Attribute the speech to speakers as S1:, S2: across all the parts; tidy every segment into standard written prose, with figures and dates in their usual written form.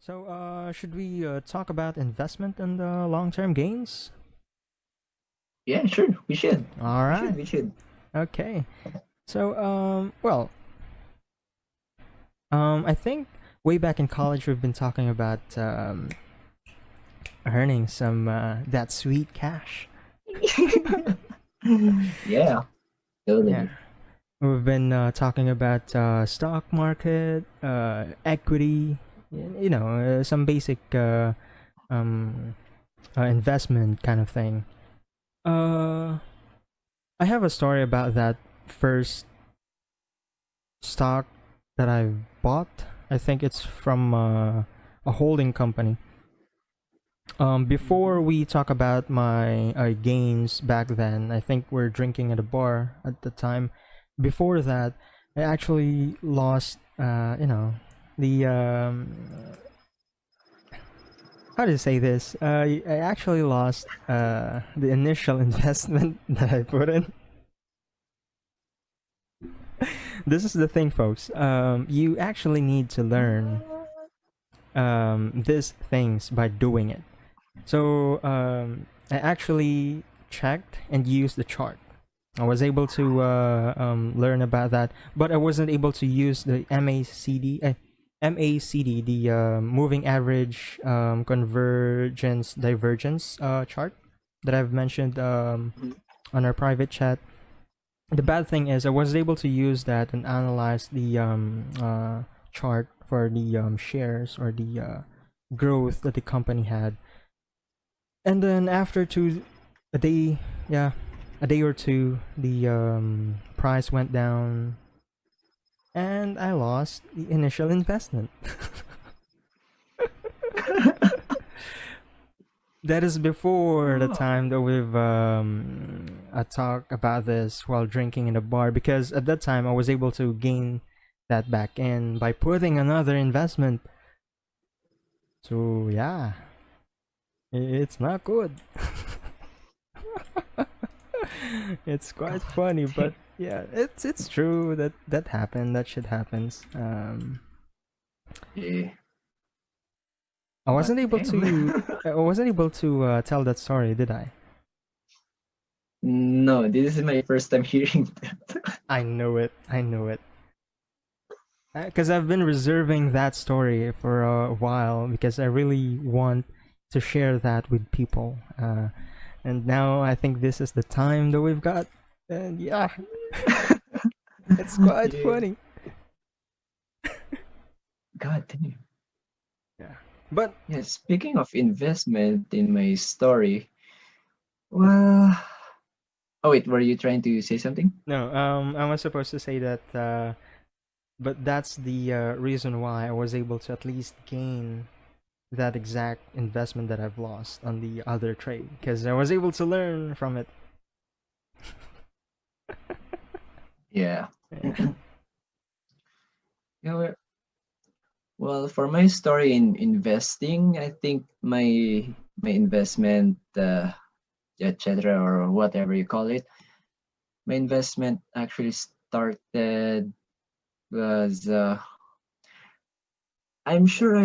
S1: So, should we talk about investment and long-term gains?
S2: Yeah, sure. We should.
S1: All
S2: We should.
S1: right.
S2: We should.
S1: Okay. So, I think way back in college we've been talking about earning some that sweet cash.
S2: Yeah,
S1: Yeah.
S2: totally.
S1: We've been talking about stock market, equity, some basic um, investment kind of thing. Uh, I have a story about that first stock that I bought. I think it's from a holding company. Before
S2: Mhm.
S1: we talk about my gains back then, I think we're drinking at a bar at the time. Before that, I actually lost, the how to say this? I actually lost the initial investment that I put in. This is the thing, folks. You actually need to learn these things by doing it. So I actually checked and used the chart. I was able to learn about that, but I wasn't able to use the MACD, the moving average convergence divergence chart that I've mentioned
S2: Mhm.
S1: on our private chat. The bad thing is I was able to use that and analyze the chart for the shares or the growth that the company had. And then after a day, yeah, a day or two, the price went down, and I lost the initial investment. That is before the
S2: Oh,
S1: time that we've talked about this while drinking in a bar, because at that time I was able to gain that back in by putting another investment. So yeah, it's not good. It's quite
S2: God.
S1: funny, but yeah, it's true that that happened. That shit happens.
S2: Yeah,
S1: I
S2: but
S1: wasn't able
S2: damn.
S1: to. I wasn't able to tell that story, did I?
S2: No, this is my first time hearing that.
S1: I know it. I know it. Because I've been reserving that story for a while because I really want to share that with people. And now I think this is the time that we've got. And yeah, it's quite
S2: Yeah.
S1: funny.
S2: God damn.
S1: Yeah, but
S2: Yeah, speaking of investment in my story, well, oh wait, were you trying to say something?
S1: no, I was supposed to say that. But that's the reason why I was able to at least gain that exact investment that I've lost on the other trade because I was able to learn from it.
S2: Yeah.
S1: Yeah.
S2: Yeah, well, for my story in investing, I think my investment, etc., or whatever you call it, my investment actually started was I'm sure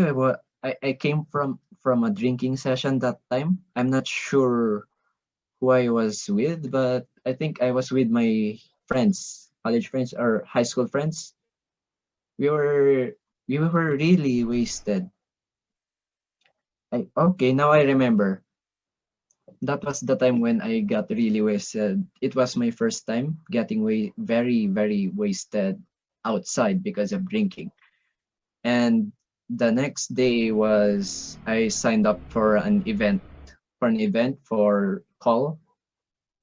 S2: I came from a drinking session that time. I'm not sure who I was with, but I think I was with my friends, college friends or high school friends. We were we were really wasted. Okay, now I remember. That was the time when I got really wasted. It was my first time getting very, very wasted outside because of drinking. And the next day was I signed up for an event for call.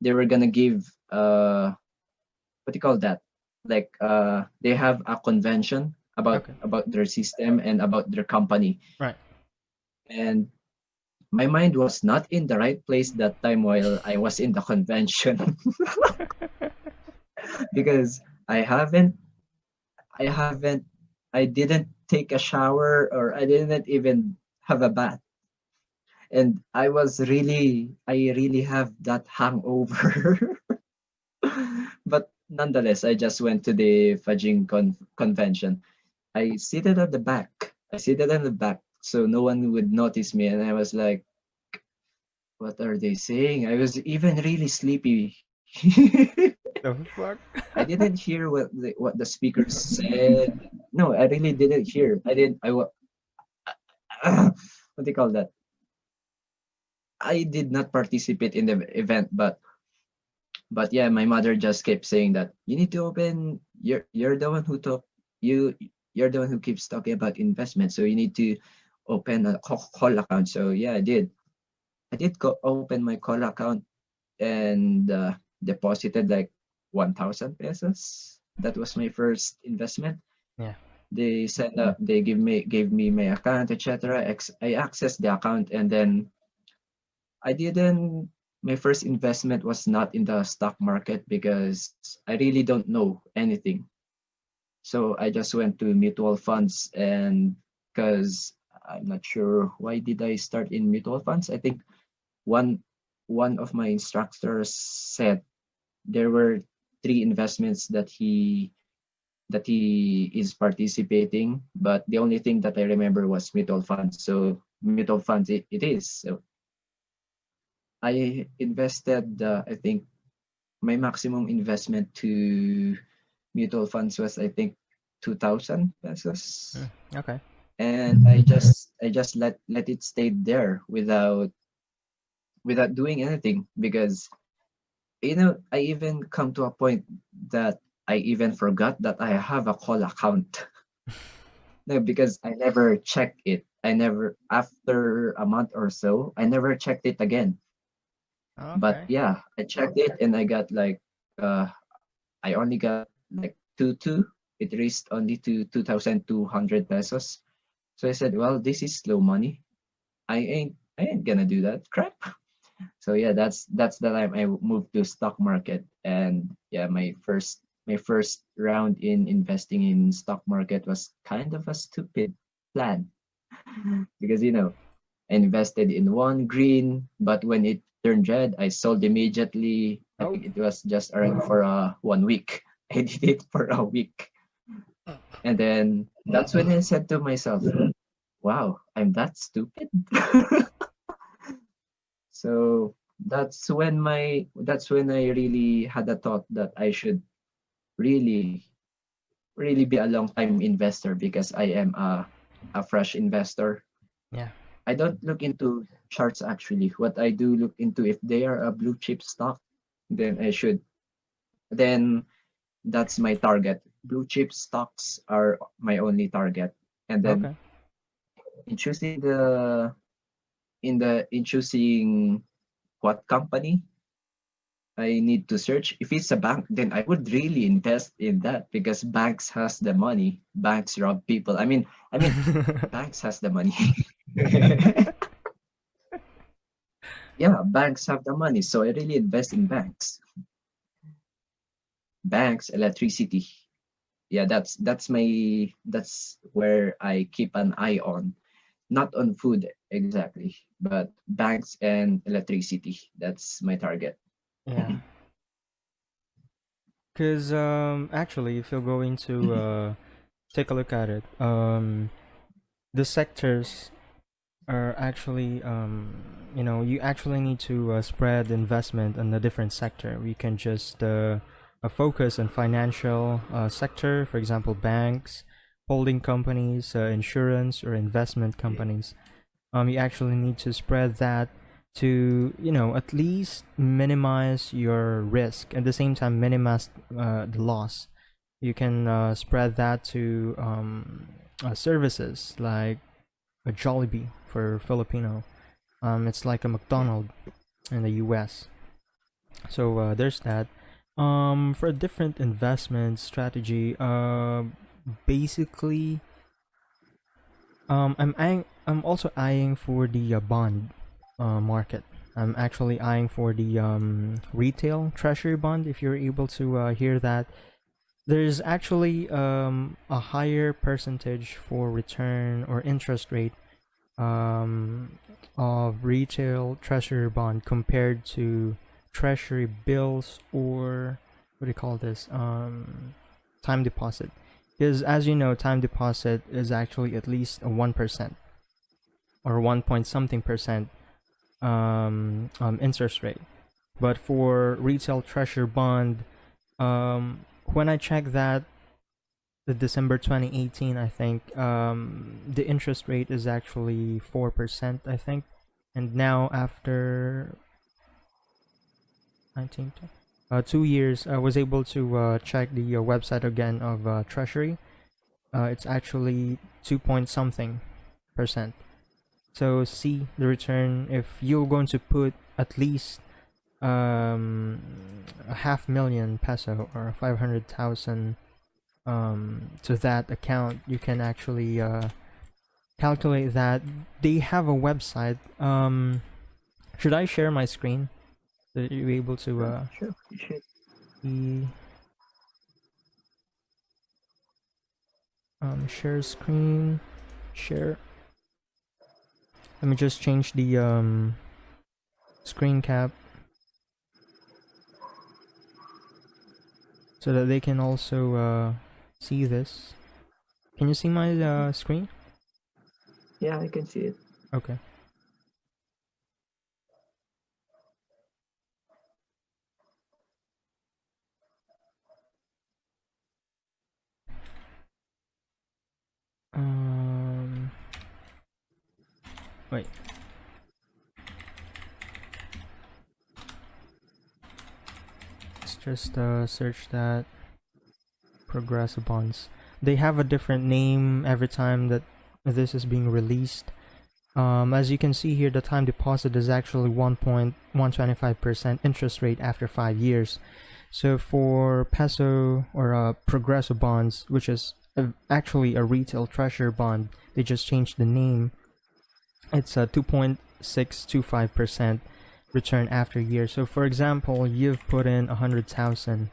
S2: They were gonna give what do you call that? Like they have a convention
S1: Okay.
S2: about their system and about their company.
S1: Right.
S2: And my mind was not in the right place that time while I was in the convention because I haven't I didn't take a shower or I didn't even have a bath. And I really have that hangover. But nonetheless, I just went to the convention. I seated at the back. I seated at the back. so no one would notice me. And I was like, what are they saying? I was even really sleepy.
S1: The fuck?
S2: I didn't hear what the speakers said. No, I really didn't hear. I didn't. What do you call that? I did not participate in the event, but yeah, my mother just kept saying that you need to open. You're the one who talk. You you're the one who keeps talking about investment, so you need to open a call account. So yeah, I did. I did open my call account and deposited like 1,000 pesos. That was my first investment.
S1: Yeah.
S2: They set up, they gave me my account, etc. I accessed the account, and then I didn't. My first investment was not in the stock market because I really don't know anything. So I just went to mutual funds, and because I'm not sure why did I start in mutual funds. I think one one of my instructors said there were three investments that he is participating, but the only thing that I remember was mutual funds. So mutual funds it is. So I invested, I think my maximum investment to mutual funds was, I think, 2,000 pesos.
S1: Mm, okay.
S2: And I just let it stay there without doing anything, because I even come to a point that I even forgot that I have a call account. No, because I never checked it. I never, after a month or so, I never checked it again. But
S1: Okay.
S2: yeah, I checked it and I got like, I only got like two. It reached only to 2,200 pesos. So I said, well, this is slow money. I ain't gonna do that crap. So yeah, that's the time I moved to stock market. And yeah, my first round in investing in stock market was kind of a stupid plan, because I invested in one green, but when it turned red, I sold immediately. I
S1: Oh.
S2: think it was just around for 1 week. I did it for a week. And then that's when I said to myself, wow, I'm that stupid. So that's when I really had a thought that I should really really be a long time investor, because I am a fresh investor.
S1: Yeah.
S2: I don't look into charts actually. What I do look into, if they are a blue chip stock, then I should then that's my target. Blue chip stocks are my only target. And then
S1: Okay.
S2: in choosing the in choosing what company I need to search. If it's a bank, then I would really invest in that, because banks has the money. Banks rob people. I mean, banks has the money. Yeah, banks have the money, so I really invest in banks. Banks, electricity. Yeah, that's where I keep an eye on. Not on food exactly, but banks and electricity. That's my target.
S1: Yeah. Cause actually, if you're going to take a look at it, the sectors are actually you actually need to spread investment on a different sector. We can just focus on financial sector, for example, banks, holding companies, insurance, or investment
S2: Yeah.
S1: companies. You actually need to spread that to at least minimize your risk, at the same time minimize the loss. You can spread that to services like a Jollibee for Filipino. It's like a McDonald in the US. So there's that. For a different investment strategy, basically, I'm also eyeing for the bond market. I'm actually eyeing for the retail treasury bond. If you're able to hear that, there's actually a higher percentage for return or interest rate of retail treasury bond compared to treasury bills, or what do you call this, time deposit. Because as you know, time deposit is actually at least a 1%. or 1 point something percent interest rate. But for retail treasure bond, when I checked that, the December 2018, I think the interest rate is actually 4%, I think. And now after 19, 2 years, I was able to check the website again of Treasury. It's actually 2 point something percent. So see the return if you're going to put at least a half million peso or 500,000 to that account. You can actually calculate that. They have a website. Should I share my screen so that you're able to
S2: Sure, you should.
S1: see? Share screen, share. Let me just change the screen cap so that they can also see this. Can you see my screen?
S2: Yeah, I can see it.
S1: Okay. Um, Wait. Let's just search that progress bonds. They have a different name every time that this is being released. As you can see here, the time deposit is actually 1.125% interest rate after 5 years. So for peso or progressive bonds, which is actually a retail treasure bond, they just changed the name. It's a 2.625% return after year. So for example, you've put in 100,000.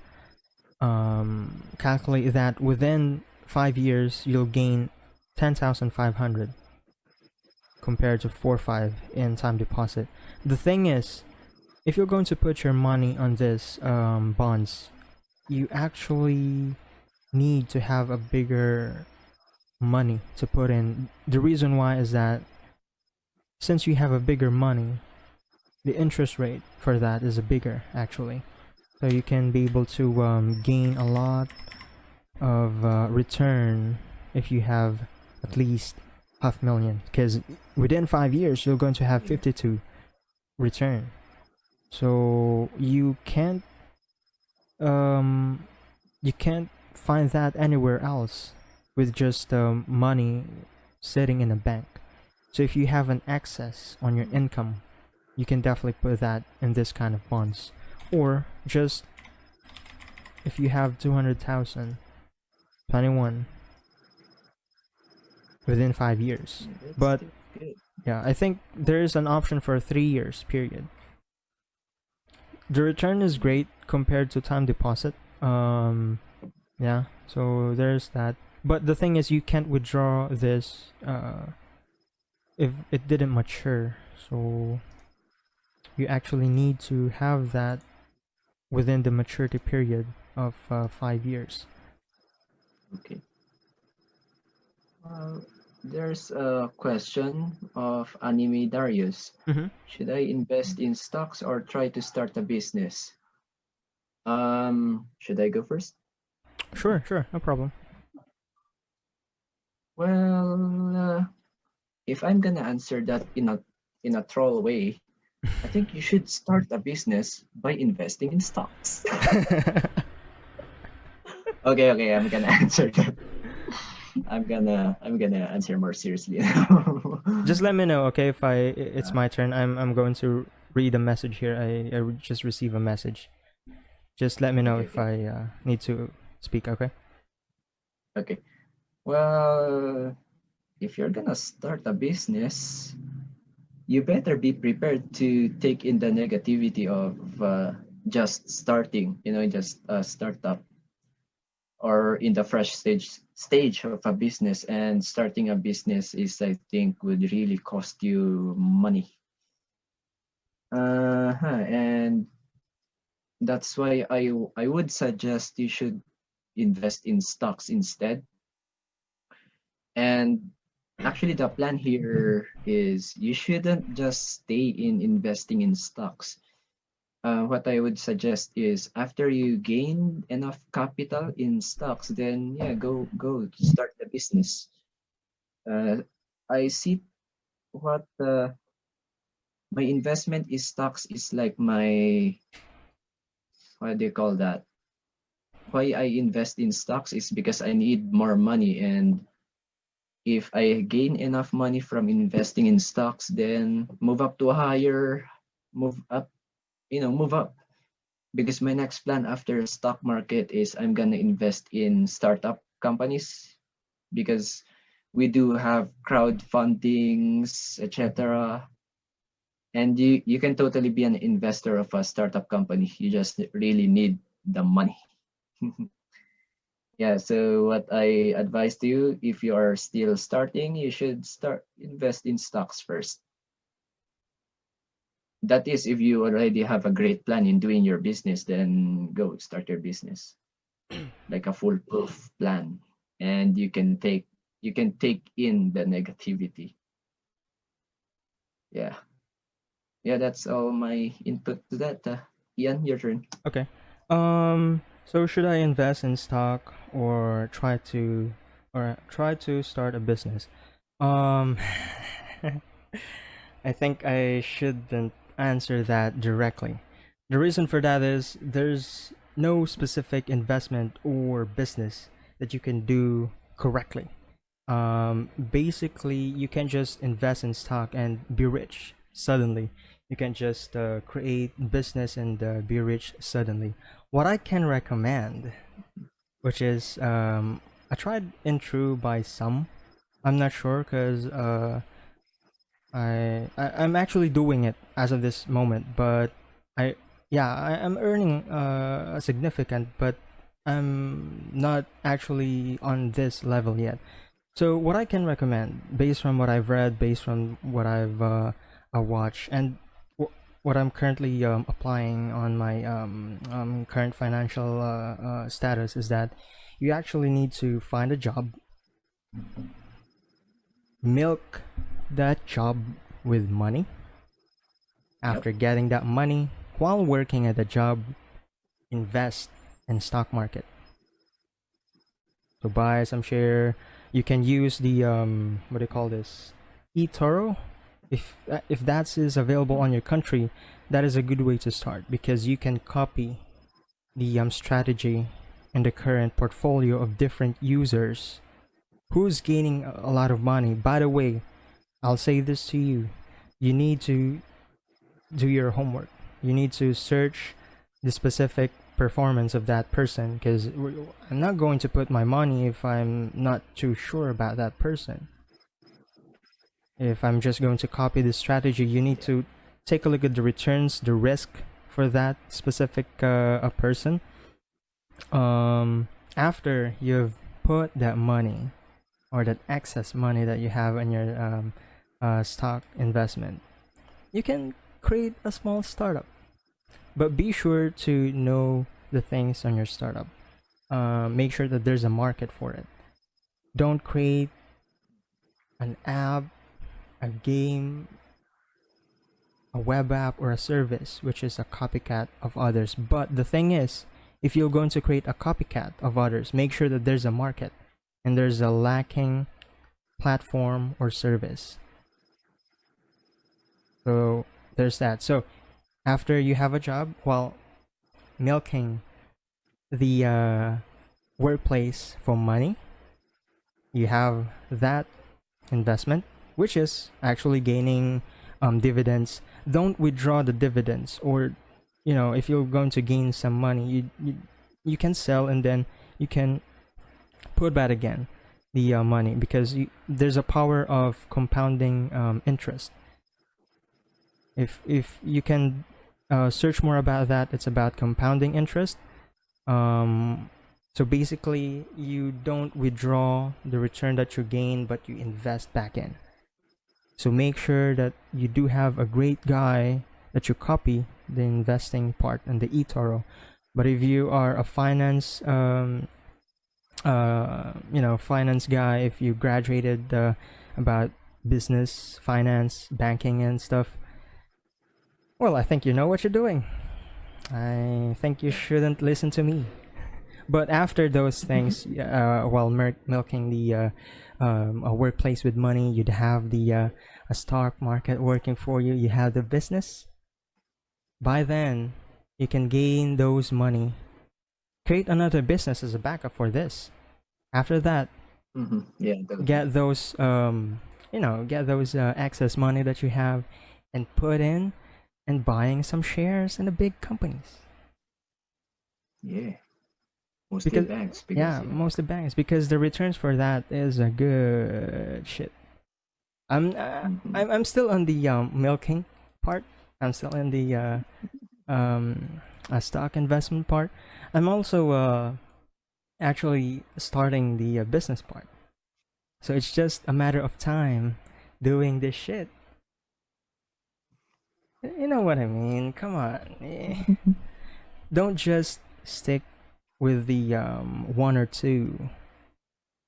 S1: Calculate that within 5 years, you'll gain 10,500 compared to 4.5 in time deposit. The thing is, if you're going to put your money on this bonds, you actually need to have a bigger money to put in. The reason why is that since you have a bigger money, the interest rate for that is a bigger actually. So you can be able to gain a lot of return if you have at least half million, because within 5 years you're going to have 52 return. So um you can't find that anywhere else with just money sitting in a bank. So if you have an excess on your income, you can definitely put that in this kind of bonds. Or just if you have 200,000, 21 within 5 years.
S2: Yeah, that's
S1: But
S2: still good.
S1: yeah, I think there is an option for 3 years period. The return is great compared to time deposit. Yeah, so there's that. But the thing is, you can't withdraw this if it didn't mature. So you actually need to have that within the maturity period of 5 years.
S2: Okay. Uh, there's a question of Anime Darius.
S1: Mm-hmm.
S2: Should I invest in stocks or try to start a business? Should I go first?
S1: Sure, sure, no problem.
S2: Well, if I'm gonna answer that in a troll way, I think you should start a business by investing in stocks. Okay, I'm gonna answer that. I'm gonna answer more seriously now.
S1: Just let me know, okay? If it's
S2: Uh,
S1: my turn, I'm going to read a message here. I just received a message. Just let me know
S2: okay,
S1: if
S2: okay,
S1: I need to speak, okay?
S2: okay. Well, if you're gonna start a business, you better be prepared to take in the negativity of just starting. Just a startup or in the fresh stage of a business. And starting a business is, I think, would really cost you money. And that's why I would suggest you should invest in stocks instead. And Actually, the plan here is you shouldn't just stay in investing in stocks. What I would suggest is after you gain enough capital in stocks, then yeah, go start the business. I see what my investment is stocks is like my, what do you call that? Why I invest in stocks is because I need more money, and if I gain enough money from investing in stocks, then move up to a higher, move up, move up. Because my next plan after stock market is I'm gonna invest in startup companies, because we do have crowdfundings, etc. And you can totally be an investor of a startup company. You just really need the money. Yeah, so what I advise to you, if you are still starting, you should start invest in stocks first. That is, if you already have a great plan in doing your business, then go start your business, like a foolproof plan, and you can take in the negativity. Yeah, yeah, that's all my input to that. Ian, your turn.
S1: Okay. So should I invest in stock or try to start a business? Um, I think I shouldn't answer that directly. The reason for that is there's no specific investment or business that you can do correctly. Basically, you can just invest in stock and be rich suddenly. You can just create business and be rich suddenly. What I can recommend, which is I tried and true by some. I'm not sure because I'm actually doing it as of this moment, but I yeah I'm earning a significant, but I'm not actually on this level yet. So what I can recommend, based from what I've read, based from what I've watched, and what I'm currently applying on my current financial status, is that you actually need to find a job, milk that job with money.
S2: Yep.
S1: After getting that money, while working at the job, invest in stock market. So buy some share. You can use the what do you call this? eToro. If that is available on your country, that is a good way to start because you can copy the strategy and the current portfolio of different users who's gaining a lot of money. By the way, I'll say this to you: you need to do your homework. You need to search the specific performance of that person because I'm not going to put my money if I'm not too sure about that person. If I'm just going to copy the strategy, you need to take a look at the returns, the risk for that specific a person. After you've put that money or that excess money that you have in your stock investment, you can create a small startup. But be sure to know the things on your startup. Make sure that there's a market for it. Don't create an app, a game, a web app, or a service which is a copycat of others. But the thing is, if you're going to create a copycat of others, make sure that there's a market and there's a lacking platform or service. So there's that. So after you have a job, while milking the workplace for money, you have that investment, which is actually gaining dividends. Don't withdraw the dividends, or if you're going to gain some money, you can sell and then you can put back again the money because there's a power of compounding interest. If you can search more about that, it's about compounding interest. um so basically you don't withdraw the return that you gain, but you invest back in. So make sure that you do have a great guy that you copy the investing part and the eToro. But if you are a finance finance guy, if you graduated about business, finance, banking, and stuff, well, I think you know what you're doing. I think you shouldn't listen to me. But after those things, while milking the a workplace with money, you'd have the a stock market working for you. You have the business. By then, you can gain those money, create another business as a backup for this. After that,
S2: Yeah, totally.
S1: get those get those excess money that you have, and put in and buying some shares in the big companies.
S2: Yeah, mostly
S1: Because
S2: banks because
S1: yeah,
S2: yeah.
S1: mostly banks, because the returns for that is a good shit. I'm uh,
S2: Hmm.
S1: I'm still on the milking part. I'm still in the um stock investment part. I'm also actually starting the business part. So it's just a matter of time doing this shit. You know what I mean? Come on. Don't just stick with the one or two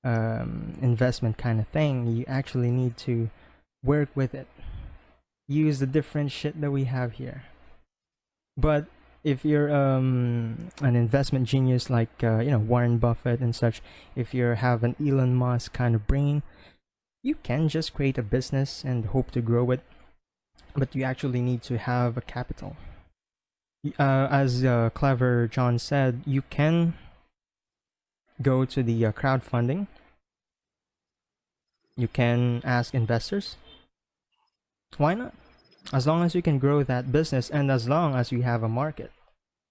S1: investment kind of thing. You actually need to work with it. Use the different shit that we have here. But if you're an investment genius like Warren Buffett and such, if you have an Elon Musk kind of brain, you can just create a business and hope to grow it. But you actually need to have a capital. As clever John said, you can go to the crowdfunding. You can ask investors. Why not? As long as you can grow that business and as long as you have a market.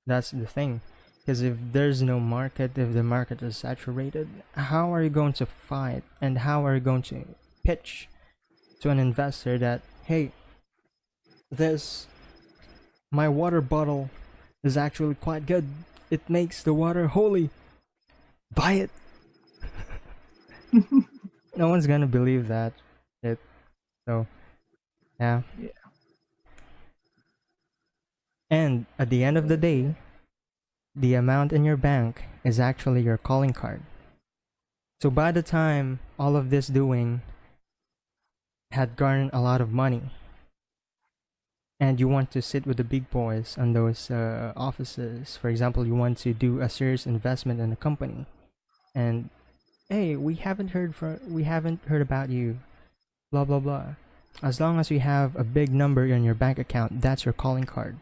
S1: That's the thing. Because if there's no market, if the market is saturated, how are you going to fight and how are you going to pitch to an investor that, hey, this, my water bottle is actually quite good. It makes the water holy. Buy it. No one's gonna believe that. It so yeah.
S2: Yeah,
S1: And at the end of the
S2: but yeah.
S1: day, the amount in your bank is actually your calling card. So by the time all of this doing had garnered a lot of money, and you want to sit with the big boys on those offices, for example, you want to do a serious investment in a company, and hey, we haven't heard about you, blah blah blah. As long as you have a big number in your bank account, that's your calling card.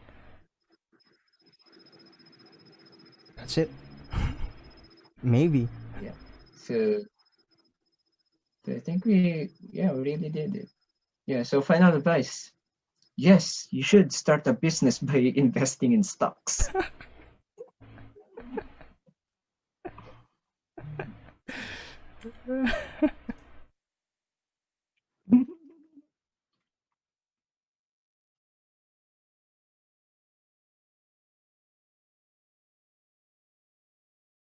S1: That's it. Maybe.
S2: Yeah. So, so I think we really did it. Yeah. So final advice. Yes, you should start a business by investing in stocks.